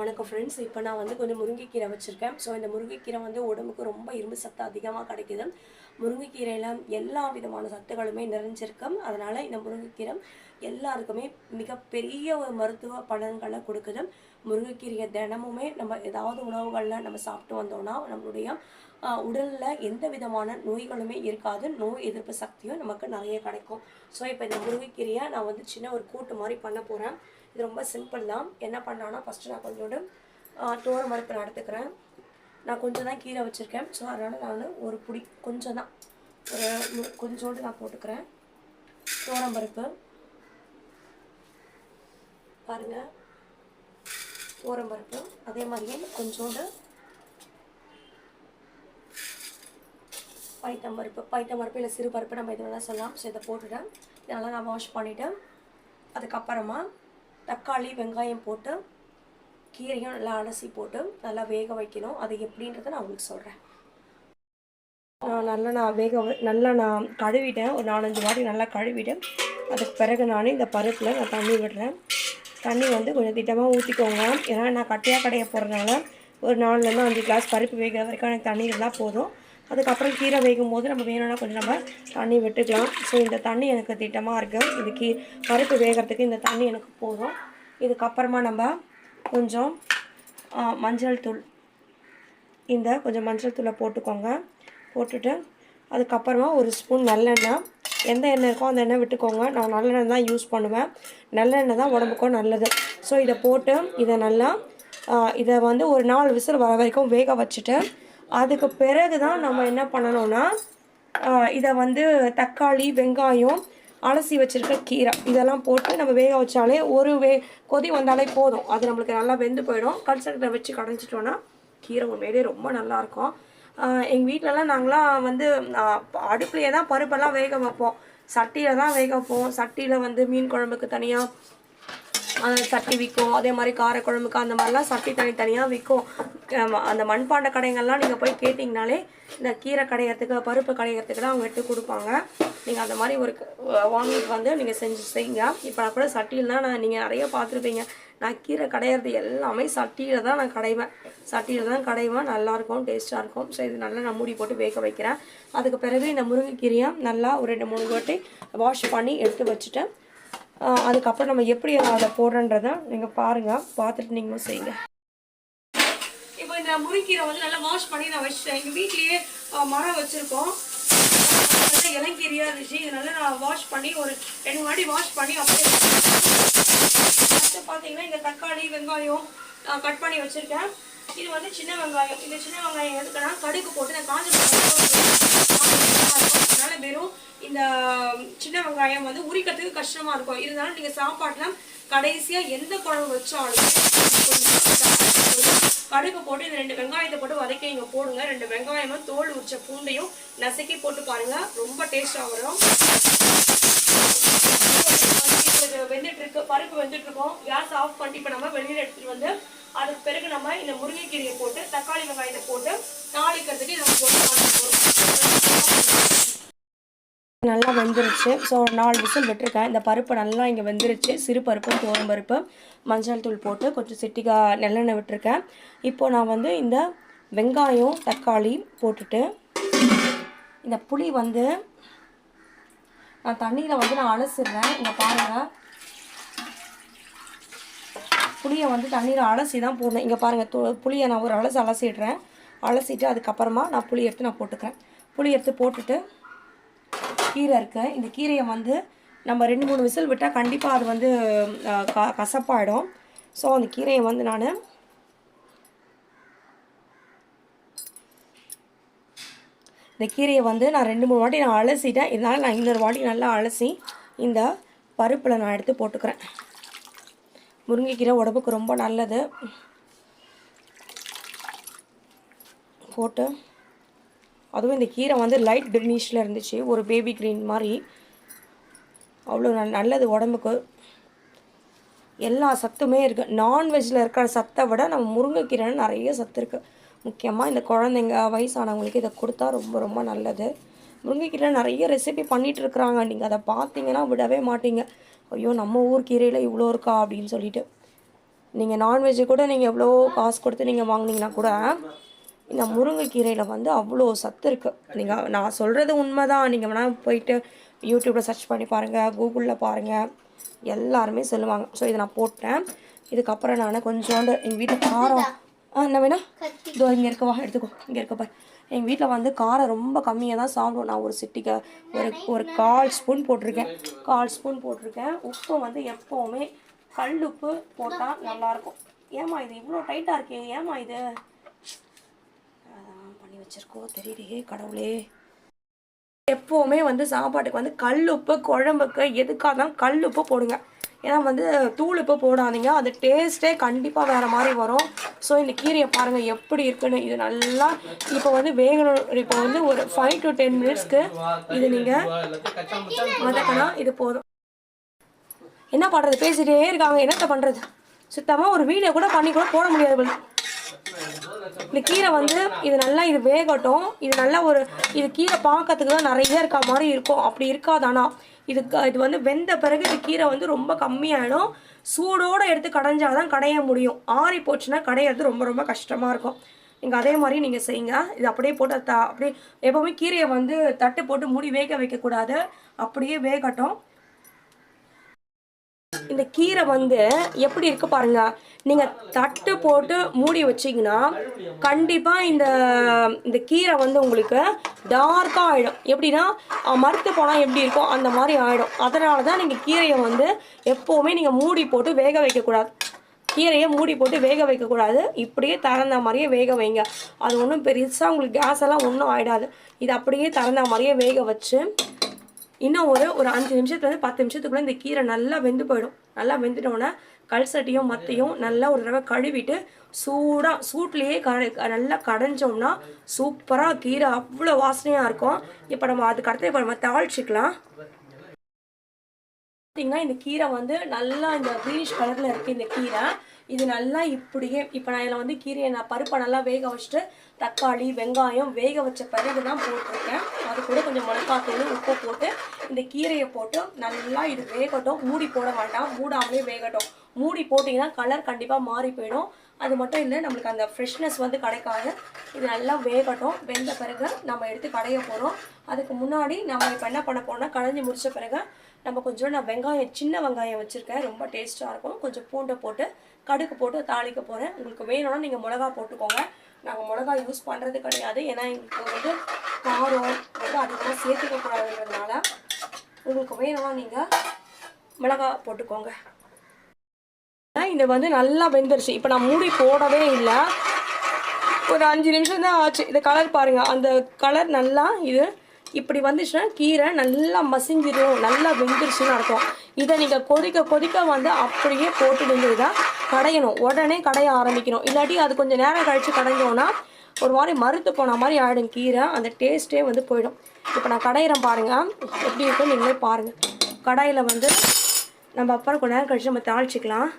வணக்கம் ஃப்ரெண்ட்ஸ். இப்போ நான் வந்து கொஞ்சம் முருங்கைக்கீரை வச்சுருக்கேன். ஸோ இந்த முருங்கைக்கீரை வந்து உடம்புக்கு ரொம்ப இரும்பு சத்து அதிகமாக கிடைக்குது. முருங்கைக்கீரையில் எல்லா விதமான சத்துக்களுமே நிறைஞ்சிருக்கு. அதனால் இந்த முருங்கைக்கீரை எல்லாருக்குமே மிகப்பெரிய ஒரு மருத்துவ பலன்களை கொடுக்குது. முருங்கைக்கீரையை தினமுமே நம்ம ஏதாவது உணவுகளில் நம்ம சாப்பிட்டு வந்தோம்னா நம்மளுடைய உடலில் எந்த விதமான நோய்களுமே இருக்காது. நோய் எதிர்ப்பு சக்தியும் நமக்கு நிறைய கிடைக்கும். ஸோ இப்போ இந்த முருங்கைக்கீரையை நான் வந்து சின்ன ஒரு கூட்டு மாதிரி பண்ண போகிறேன். இது ரொம்ப சிம்பிள் தான். என்ன பண்ணலான்னா ஃபஸ்ட்டு நான் கொஞ்சோண்டு துவரம் பருப்பு நான் எடுத்துக்கிறேன். நான் கொஞ்சம் தான் கீரை வச்சுருக்கேன். ஸோ அதனால் நான் ஒரு பிடி கொஞ்சம் தான் கொஞ்சோண்டு நான் போட்டுக்கிறேன். துவரம் பருப்பு பாருங்கள், துவரம் பருப்பு அதே மாதிரியே கொஞ்சோண்டு பைத்தம்பருப்பு இல்லை சிறு பருப்பு நம்ம இது வேணால் சொல்லலாம். ஸோ இதை போட்டுட்டேன். இதெல்லாம் நான் வாஷ் பண்ணிவிட்டேன். அதுக்கப்புறமா தக்காளி வெங்காயம் போட்டு கீரையும் நல்லா அலசி போட்டு நல்லா வேக வைக்கணும். அது எப்படின்றத நான் உங்களுக்கு சொல்கிறேன். நான் கழுவிட்டேன். ஒரு 4-5 வாட்டி நல்லா கழுவிட்டேன். அதுக்கு பிறகு நான் இந்த பருப்பில் நான் தண்ணி விடுறேன். தண்ணி வந்து கொஞ்சம் திட்டமாக ஊற்றிக்கோங்க. ஏன்னா நான் கட்டியாக கடைய போடுறதுனால ஒரு 4-5 கிளாஸ் பருப்பு வேகிற வரைக்கும் எனக்கு தண்ணி இருந்தால் போதும். அதுக்கப்புறம் கீரை வேகும் போது நம்ம வேணும்னா கொஞ்சம் நம்ம தண்ணி விட்டுக்கலாம். ஸோ இந்த தண்ணி எனக்கு திட்டமாக இருக்குது. இது பருப்பு வேகிறதுக்கு இந்த தண்ணி எனக்கு போதும். இதுக்கப்புறமா நம்ம கொஞ்சம் மஞ்சள் தூள் கொஞ்சம் மஞ்சள் தூளை போட்டுக்கோங்க. போட்டுட்டு அதுக்கப்புறமா ஒரு ஸ்பூன் நல்லெண்ணெய், எந்த எண்ணெய் இருக்கோ அந்த எண்ணெய் விட்டுக்கோங்க. நான் நல்லெண்ணெய் தான் யூஸ் பண்ணுவேன். நல்லெண்ணெய் தான் உடம்புக்கும் நல்லது. ஸோ இதை போட்டு இதை வந்து ஒரு 4 விசில் வர வரைக்கும் வேக வச்சுட்டு அதுக்கு பிறகு தான் நம்ம என்ன பண்ணணும்னா இதை வந்து தக்காளி வெங்காயம் அலசி வச்சுருக்க கீரை இதெல்லாம் போட்டு நம்ம வேக வச்சாலே கொதி வந்தாலே போதும். அது நம்மளுக்கு நல்லா வெந்து போயிடும். கல்சட்டை வச்சு கடைஞ்சிட்டோன்னா கீரை உண்மையிலே ரொம்ப நல்லாயிருக்கும். எங்கள் வீட்டிலலாம் நாங்களாம் வந்து அடுப்புலையே தான் பருப்பெல்லாம் வேக வைப்போம். சட்டியில் தான் வேக வைப்போம். சட்டியில் வந்து மீன் குழம்புக்கு தனியாக சட்டி விற்கும். அதே மாதிரி காரக்குழம்புக்கு அந்த மாதிரிலாம் சட்டி தனித்தனியாக விற்கும். அந்த மண்பாண்ட கடைகள்லாம் நீங்கள் போய் கேட்டிங்கனாலே இந்த கீரை கடையிறதுக்கு பருப்பு கடையிறதுக்குலாம் அவங்க எடுத்து கொடுப்பாங்க. நீங்கள் அந்த மாதிரி வாங்கிட்டு வந்து நீங்கள் செய்யுங்க. இப்போ நான் கூட சட்டியில் தான் நீங்கள் நிறைய பார்த்துருப்பீங்க. நான் கீரை கடையிறது எல்லாமே சட்டியில் தான் நான் கடைவேன். நல்லாயிருக்கும், டேஸ்ட்டாக இருக்கும். ஸோ இது நல்லா நான் மூடி போட்டு வேக வைக்கிறேன். அதுக்கு பிறகு இந்த முருங்கைக்கீரையை நல்லா ஒரு 2-3 வாட்டி வாஷ் பண்ணி எடுத்து வச்சுட்டேன். அதுக்கப்புறம் நம்ம எப்படி அதை போடுறன்றதை நீங்கள் பாருங்கள். பார்த்துட்டு நீங்களும் செய்யுங்க. இப்போ இந்த முருங்கீரை வந்து நல்லா வாஷ் பண்ணி நான் வச்சுட்டேன். எங்கள் வீட்லேயே மரம் வச்சுருக்கோம். இளங்கீரையாக இருந்துச்சு. இதனால நான் வாஷ் பண்ணி ஒரு 2 வாட்டி வாஷ் பண்ணி அப்படியே பார்த்தீங்கன்னா இந்த தக்காளி வெங்காயம் கட் பண்ணி வச்சுருக்கேன். இது வந்து சின்ன வெங்காயம். இந்த சின்ன வெங்காயம் எதுக்குன்னா கடுகு போட்டு நான் காஞ்ச அதனால வெறும் இந்த சின்ன வெங்காயம் வந்து உரிக்கிறதுக்கு கஷ்டமாக இருக்கும். இருந்தாலும் நீங்கள் சாப்பாட்டில் கடைசியாக எந்த குழம்பு வச்சாலும் கடுகு போட்டு இந்த 2 வெங்காயத்தை போட்டு வதக்கி இங்கே போடுங்க. 2 வெங்காயமும் தோல் உரிச்ச பூண்டையும் நசுக்கி போட்டு பாருங்கள். ரொம்ப டேஸ்ட்டாக வரும். வெந்துட்டுருக்கு, பருப்பு வெந்துட்டுருக்கோம். கேஸ் ஆஃப் பண்ணி இப்போ நம்ம வெளியில் எடுத்துகிட்டு வந்து அதுக்கு பிறகு நம்ம இந்த முருங்கைக்கீரையை போட்டு தக்காளி வெங்காயத்தை போட்டு தாளிக்கிறதுக்கு நம்ம போட்டு நல்லா வெந்துருச்சு. ஸோ 4 விசில் விட்டுருக்கேன். இந்த பருப்பு நல்லா இங்கே வெந்துருச்சு. சிறு பருப்பு, துவரம் பருப்பு, மஞ்சள் தூள் போட்டு கொஞ்சம் சிட்டிகா நல்லெண்ணெய் விட்டுருக்கேன். இப்போது நான் வந்து இந்த வெங்காயம் தக்காளி போட்டுட்டு இந்த புளி வந்து நான் தண்ணியில் வந்து நான் அலசிடுறேன். இங்கே பாருங்கள், புளியை வந்து தண்ணியில் அலசி தான் போடணும். இங்கே பாருங்கள், புளியை நான் ஒரு அலசிடுறேன். அலசிட்டு அதுக்கப்புறமா நான் புளி எடுத்து நான் போட்டுக்கிறேன். புளி எடுத்து போட்டுட்டு கீரை இருக்குது. இந்த கீரையை வந்து நம்ம 2-3 விசில் விட்டால் கண்டிப்பாக அது வந்து கசப்பாயிடும். ஸோ அந்த கீரையை வந்து நான் இந்த கீரையை வந்து நான் 2-3 வாட்டி நான் அலசிட்டேன். இதனால் நான் இன்னொரு வாட்டி நல்லா அலசி இந்த பருப்பில் நான் எடுத்து போட்டுக்கிறேன். முருங்கைக்கீரை உடம்புக்கு ரொம்ப நல்லது. போட்டு அதுவும் இந்த கீரை வந்து லைட் க்ரீனிஷில் இருந்துச்சு, ஒரு பேபி க்ரீன் மாதிரி. அவ்வளோ நல்லது உடம்புக்கு. எல்லா சத்துமே இருக்குது. நான்வெஜ்ஜில் இருக்கிற சத்தை விட நம்ம முருங்கைக்கீரைன்னு நிறைய சத்து இருக்குது. முக்கியமாக இந்த குழந்தைங்க வயசானவங்களுக்கு இதை கொடுத்தா ரொம்ப ரொம்ப நல்லது. முருங்கைக்கீரை நிறைய ரெசிபி பண்ணிகிட்ருக்குறாங்க. நீங்கள் அதை பார்த்தீங்கன்னா விடவே மாட்டீங்க. ஐயோ, நம்ம ஊர் கீரையில் இவ்வளோ இருக்கா அப்படின்னு சொல்லிட்டு. நீங்கள் நான்வெஜ்ஜு கூட நீங்கள் எவ்வளோ காசு கொடுத்து நீங்கள் வாங்கினீங்கன்னா கூட இந்த முருங்கைக்கீரையில் வந்து அவ்வளோ சத்து இருக்குது. நான் சொல்கிறது உண்மை தான். நீங்கள் வேணால் போயிட்டு யூடியூப்பில் சர்ச் பண்ணி பாருங்கள், கூகுளில் பாருங்கள், எல்லாருமே சொல்லுவாங்க. ஸோ இதை நான் போட்டேன். இதுக்கப்புறம் நான் கொஞ்சோண்டு எங்கள் வீட்டில் காரம் என்ன வேணா இதோ இங்கே இருக்கவா எடுத்துக்கோ, இங்கே இருக்க எங்கள் வீட்டில் வந்து காரம் ரொம்ப கம்மியாக தான் சாப்பிடுவோம். நான் ஒரு சிட்டிக்கு ஒரு 1/4 ஸ்பூன் போட்டிருக்கேன். 1/4 ஸ்பூன் போட்டிருக்கேன். உப்பு வந்து எப்போவுமே கல் உப்பு போட்டால் நல்லாயிருக்கும். ஏமா இது இவ்வளோ டைட்டாக இருக்கே, ஏமா இது அதான் பண்ணி வச்சுருக்கோம் தெரியலையே கடவுளே. எப்போவுமே வந்து சாப்பாட்டுக்கு வந்து கல் உப்பு, குழம்புக்கு எதுக்காக இருந்தாலும் கல் உப்பு போடுங்க. ஏன்னா வந்து தூள் உப்பு போடாதீங்க, அது டேஸ்ட்டே கண்டிப்பாக வேறு மாதிரி வரும். ஸோ இந்த கீரையை பாருங்கள் எப்படி இருக்குன்னு. இது நல்லா இப்போ வந்து வேகணும். இப்போ வந்து ஒரு 5 to 10 மினிட்ஸ்க்கு இது நீங்கள் வதக்கினா இது போதும். என்ன பண்ணுறது, பேசிகிட்டே இருக்காங்க, என்னத்தை பண்ணுறது. சுத்தமாக ஒரு வீடியோ கூட பண்ணி கூட போட முடியாது. இந்த கீரை வந்து இது நல்லா இது வேகட்டும். இது நல்லா இது கீரை பார்க்கறதுக்கு தான் நிறைய இருக்க மாதிரி இருக்கும், அப்படி இருக்காதானா. இது வந்து வெந்த பிறகு இது கீரை வந்து ரொம்ப கம்மியாயிடும். சூடோடு எடுத்து கடைஞ்சாதான் கடைய முடியும். ஆறி போச்சுன்னா கடையிறது ரொம்ப ரொம்ப கஷ்டமாக இருக்கும். நீங்கள் அதே மாதிரி நீங்கள் செய்யுங்க. இது அப்படியே போட்டு அப்படியே எப்போவுமே கீரையை வந்து தட்டு போட்டு மூடி வேக வைக்கக்கூடாது, அப்படியே வேகட்டும். இந்த கீரை வந்து எப்படி இருக்கு பாருங்க. நீங்கள் தட்டு போட்டு மூடி வச்சிங்கன்னா கண்டிப்பாக இந்த கீரை வந்து உங்களுக்கு டார்க்காக ஆகிடும். எப்படின்னா மறுத்து போனால் எப்படி இருக்கும் அந்த மாதிரி ஆகிடும். அதனால தான் நீங்கள் கீரையை வந்து எப்போவுமே நீங்கள் மூடி போட்டு வேக வைக்கக்கூடாது. கீரையை மூடி போட்டு வேக வைக்கக்கூடாது. இப்படியே திறந்த மாதிரியே வேக வைங்க. அது ஒன்றும் பெருசாக உங்களுக்கு கேஸ் எல்லாம் ஒன்றும் ஆகிடாது. இது அப்படியே திறந்த மாதிரியே வேக வச்சு இன்னும் ஒரு 5 நிமிஷத்துலேருந்து 10 நிமிஷத்துக்குள்ளே இந்த கீரை நல்லா வெந்து போயிடும். நல்லா வெந்துட்டோன்னே கல் சட்டியும் மத்தையும் நல்லா ஒரு தடவை கழுவிட்டு சூட்லேயே நல்லா கடைஞ்சோம்னா சூப்பராக கீரை அவ்வளோ வாசனையாக இருக்கும். இப்போ நம்ம அதுக்கு அடுத்து இப்போ நம்ம தாளிச்சிக்கலாம். பார்த்தீங்கன்னா இந்த கீரை வந்து நல்லா இந்த க்ரீனிஷ் கலரில் இருக்குது. இந்த கீரை இது நல்லா இப்படியே இப்போ நான் இதில் வந்து கீரையை பருப்பை நல்லா வேக வச்சுட்டு தக்காளி வெங்காயம் வேக வச்ச பிறகு தான் போட்டிருக்கேன். அது கூட கொஞ்சம் மிளகாத்தூள் உப்பு போட்டு இந்த கீரையை போட்டு நல்லா இது வேகட்டும். மூடி போட வேண்டாம், மூடாமலே வேகட்டும். மூடி போட்டிங்கன்னா கலர் கண்டிப்பாக மாறி போயிடும். அது மட்டும் இல்லை, நம்மளுக்கு அந்த ஃப்ரெஷ்னஸ் வந்து கிடைக்காது. இது நல்லா வேகட்டும். வெந்த பிறகு நம்ம எடுத்து கடைய போகிறோம். அதுக்கு முன்னாடி நம்ம இப்போ என்ன பண்ண போகிறோம்னா கடைஞ்சி முடித்த பிறகு நம்ம கொஞ்சம் சின்ன வெங்காயம் வச்சுருக்கேன், ரொம்ப டேஸ்ட்டாக இருக்கும். கொஞ்சம் பூண்டை போட்டு கடுகு போட்டு தாளிக்க போகிறேன். உங்களுக்கு வேணும்னா நீங்கள் மிளகா போட்டுக்கோங்க. நாங்கள் மிளகா யூஸ் பண்ணுறது கிடையாது, ஏன்னா எங்களுக்கு வந்து காரம் வந்து அதிகமாக சேர்த்துக்கக்கூடாதுன்றதுனால. உங்களுக்கு வேணும்னா நீங்கள் மிளகா போட்டுக்கோங்க. இது வந்து நல்லா வெந்துருச்சு. இப்போ நான் மூடி போடவே இல்லை, ஒரு 5 நிமிஷம் தான் ஆச்சு. இந்த கலர் பாருங்கள், அந்த கலர் நல்லா இது இப்படி வந்துச்சுன்னா கீரை நல்லா மசிஞ்சிடும், நல்லா வெந்துருச்சுன்னு அர்த்தம். இதை நீங்கள் கொதிக்க வந்து அப்படியே போட்டு நீங்கள் தான் கடையணும். உடனே கடைய ஆரம்பிக்கணும். இல்லாட்டி அது கொஞ்சம் நேரம் கழித்து கடைஞ்சோன்னா ஒரு மாதிரி மறுத்து போன மாதிரி ஆகிடும் கீரை. அந்த டேஸ்ட்டே வந்து போயிடும். இப்போ நான் கடையிறேன் பாருங்கள், எப்படி இருக்கும் நீங்களே பாருங்கள். கடாயில் வந்து நம்ம அப்புறம் கொஞ்சம் நேரம் கழித்து நம்ம தாளிச்சிக்கலாம்.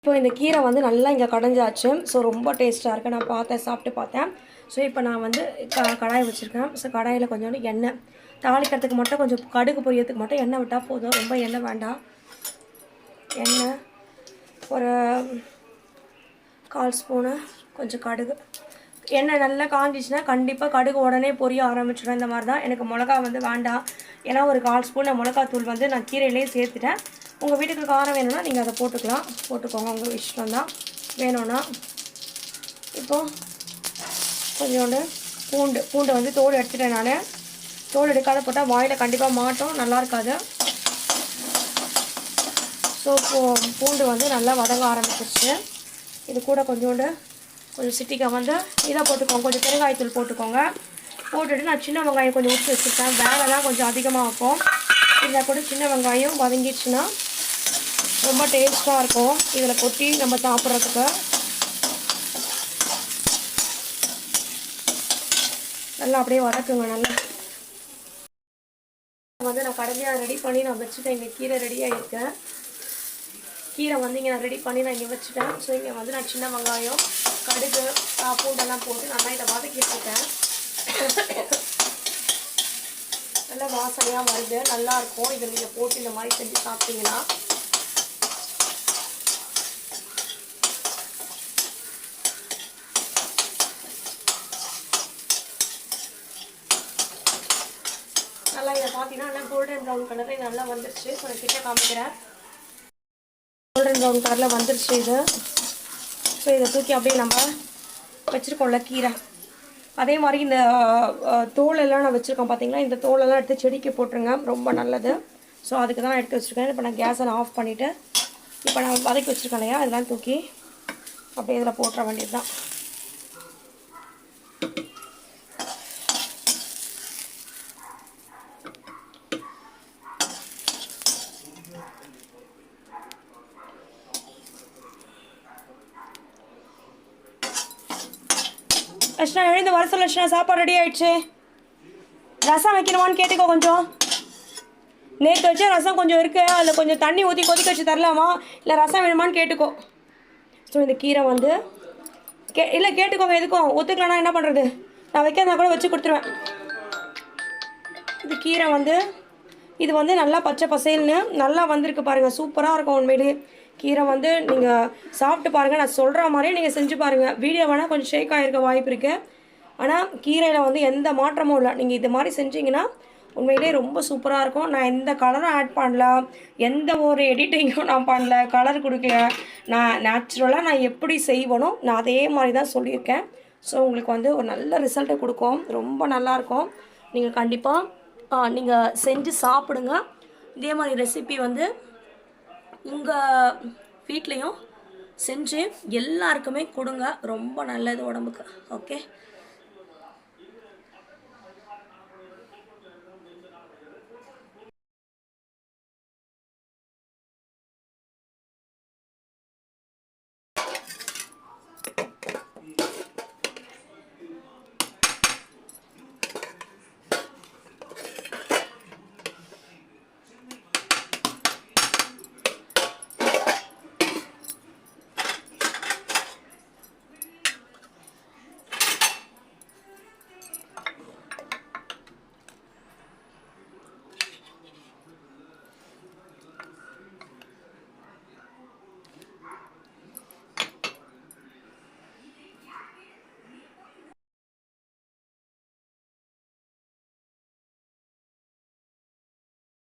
இப்போ இந்த கீரை வந்து நல்லா இங்கே கடைஞ்சாச்சு. ஸோ ரொம்ப டேஸ்ட்டாக இருக்குது. நான் பார்த்தேன், சாப்பிட்டு பார்த்தேன். ஸோ இப்போ நான் வந்து கடாய் வச்சுருக்கேன். ஸோ கடாயில் கொஞ்சோண்டு எண்ணெய் தாளிக்கிறதுக்கு மட்டும், கொஞ்சம் கடுகு பொரியறதுக்கு மட்டும் எண்ணெய் விட்டால் போதும். ரொம்ப எண்ணெய் வேண்டாம். எண்ணெய் ஒரு 1/4 ஸ்பூனு, கொஞ்சம் கடுகு. எண்ணெய் நல்லா காஞ்சிச்சுன்னா கண்டிப்பாக கடுகு உடனே பொரிய ஆரம்பிச்சிடும். இந்த மாதிரி தான். எனக்கு மிளகா வந்து வேண்டாம். ஏன்னா ஒரு 1/4 ஸ்பூன் மிளகாத்தூள் வந்து நான் கீரையிலேயே சேர்த்துட்டேன். உங்கள் வீட்டுக்கு காரம் வேணும்னா நீங்கள் அதை போட்டுக்கோங்க. உங்கள் இஷ்டம் தான். வேணும்னா இப்போது கொஞ்சோண்டு பூண்டு வந்து தோல் எடுத்துட்டேன். நான் தோல் எடுக்காத போட்டால் வாயில் கண்டிப்பாக மாட்டோம், நல்லா இருக்காது. ஸோ பூண்டு வந்து நல்லா வதங்க ஆரம்பிச்சிருச்சு. இது கூட கொஞ்சம் சிட்டிக்காய் வந்து இதை போட்டுக்கோங்க. கொஞ்சம் பெருங்காயத்தூள் போட்டுக்கோங்க. போட்டுட்டு நான் சின்ன வெங்காயம் கொஞ்சம் ஊற்றி வச்சுருக்கேன். வேலைலாம் கொஞ்சம் அதிகமாக வைப்போம். இதில் கூட சின்ன வெங்காயம் வதங்கிடுச்சுன்னா ரொம்ப டேஸ்ட்டாக இருக்கும். இதில் கொட்டி நம்ம சாப்பிட்றதுக்கு நல்லா அப்படியே வதக்குங்க. நல்லா வந்து நான் கடைசியாக ரெடி பண்ணி நான் வச்சுட்டேன். இங்கே கீரை ரெடியாக இருக்கேன். கீரை வந்து இங்கே நான் ரெடி பண்ணி நான் இங்கே வச்சுட்டேன். ஸோ இங்கே வந்து நான் சின்ன வெங்காயம், கடுகு, பூண்டெல்லாம் போட்டு நல்லா இதை வதக்கிட்டுருக்கேன். நல்லா வாசனையாக வருது, நல்லாயிருக்கும். இதை நீங்கள் போட்டு இந்த மாதிரி செஞ்சு சாப்பிட்டீங்கன்னா. நல்லா இதை பார்த்தீங்கன்னா நல்லா கோல்டன் ப்ரௌன் கலரில் நல்லா வந்துருச்சு. ஸோ நான் கிட்ட காமிக்கிறேன். கோல்டன் ப்ரௌன் கலரில் வந்துருச்சு இது. ஸோ இதை தூக்கி அப்படியே நம்ம வச்சுருக்கோம்ல கீரை, அதே மாதிரி இந்த தோலெல்லாம் நான் வச்சுருக்கேன் பார்த்தீங்களா, இந்த தோலெல்லாம் எடுத்து செடிக்கு போட்டுருங்க, ரொம்ப நல்லது. ஸோ அதுக்கு தான் நான் எடுத்து வச்சுருக்கேன். இப்போ நான் கேஸை ஆஃப் பண்ணிவிட்டு இப்போ நான் வதக்கி வச்சுருக்கேன் இல்லையா, இதெல்லாம் தூக்கி அப்படியே இதில் போட்டுற வேண்டியது தான். லட்சணா எழுந்து வர சொல்ல. லட்சணா சாப்பாடு ரெடி ஆகிடுச்சு. ரசம் வைக்கணுமான்னு கேட்டுக்கோ. கொஞ்சம் நேற்று வச்ச ரசம் கொஞ்சம் இருக்குது, அதில் கொஞ்சம் தண்ணி ஊற்றி கொதிக்க வச்சு தரலாமா, இல்லை ரசம் வேணுமான்னு கேட்டுக்கோ. ஸோ இந்த கீரை வந்து இல்லை கேட்டுக்கோங்க. எதுக்கும் ஒத்துக்கலன்னா என்ன பண்ணுறது, நான் வைக்கிறதா கூட வச்சு கொடுத்துருவேன். இந்த கீரை வந்து இது வந்து நல்லா பச்சை பசேல்னு நல்லா வந்திருக்கு பாருங்கள், சூப்பராக இருக்கும் உண்மையிலே. கீரை வந்து நீங்கள் சாப்பிட்டு பாருங்கள். நான் சொல்கிற மாதிரியே நீங்கள் செஞ்சு பாருங்கள். வீடியோ வேணால் கொஞ்சம் ஷேக் ஆகிருக்க வாய்ப்பு இருக்குது. ஆனால் கீரையில் வந்து எந்த மாற்றமும் இல்லை. நீங்கள் இது மாதிரி செஞ்சிங்கன்னா உண்மையிலே ரொம்ப சூப்பராக இருக்கும். நான் எந்த கலரும் ஆட் பண்ணல, எந்த ஒரு எடிட்டிங்கும் நான் பண்ணல, கலர் கொடுக்கல. நான் நேச்சுரலாக நான் எப்படி செய்வனோ நான் அதே மாதிரி தான் சொல்லியிருக்கேன். ஸோ உங்களுக்கு வந்து ஒரு நல்ல ரிசல்ட்டை கொடுக்கும், ரொம்ப நல்லாயிருக்கும். நீங்கள் கண்டிப்பாக நீங்கள் செஞ்சு சாப்பிடுங்க. இதே மாதிரி ரெசிபி வந்து உங்கள் வீட்லேயும் செஞ்சு எல்லாருக்குமே கொடுங்க, ரொம்ப நல்லது உடம்புக்கு. ஓகே,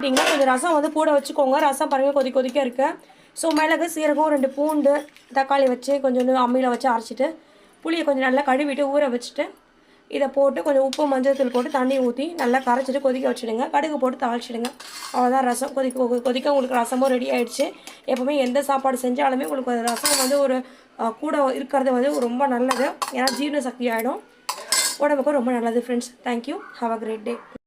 கொஞ்சம் ரசம் வந்து கூட வச்சுக்கோங்க. ரசம் பாருங்கள் கொதிக்க இருக்குது. ஸோ மிளகு, சீரகம், 2 பூண்டு, தக்காளி வச்சு கொஞ்சம் அம்மியில் வச்சு அரைச்சிட்டு புளியை கொஞ்சம் நல்லா கழுவிட்டு ஊற வச்சுட்டு இதை போட்டு கொஞ்சம் உப்பு, மஞ்சள் தூள் போட்டு தண்ணி ஊற்றி நல்லா கரைச்சிட்டு கொதிக்க வச்சுடுங்க. கடுகு போட்டு தாளிச்சிடுங்க. அவ்வளோதான், ரசம் கொதிக்க உங்களுக்கு ரசமும் ரெடி ஆகிடுச்சு. எப்போவுமே எந்த சாப்பாடு செஞ்சாலுமே உங்களுக்கு ரசம் வந்து ஒரு கூட இருக்கிறது வந்து ரொம்ப நல்லது. ஏன்னா ஜீரண சக்தி ஆகிடும், உடம்புக்கும் ரொம்ப நல்லது. Friends, thank you. Have a great day.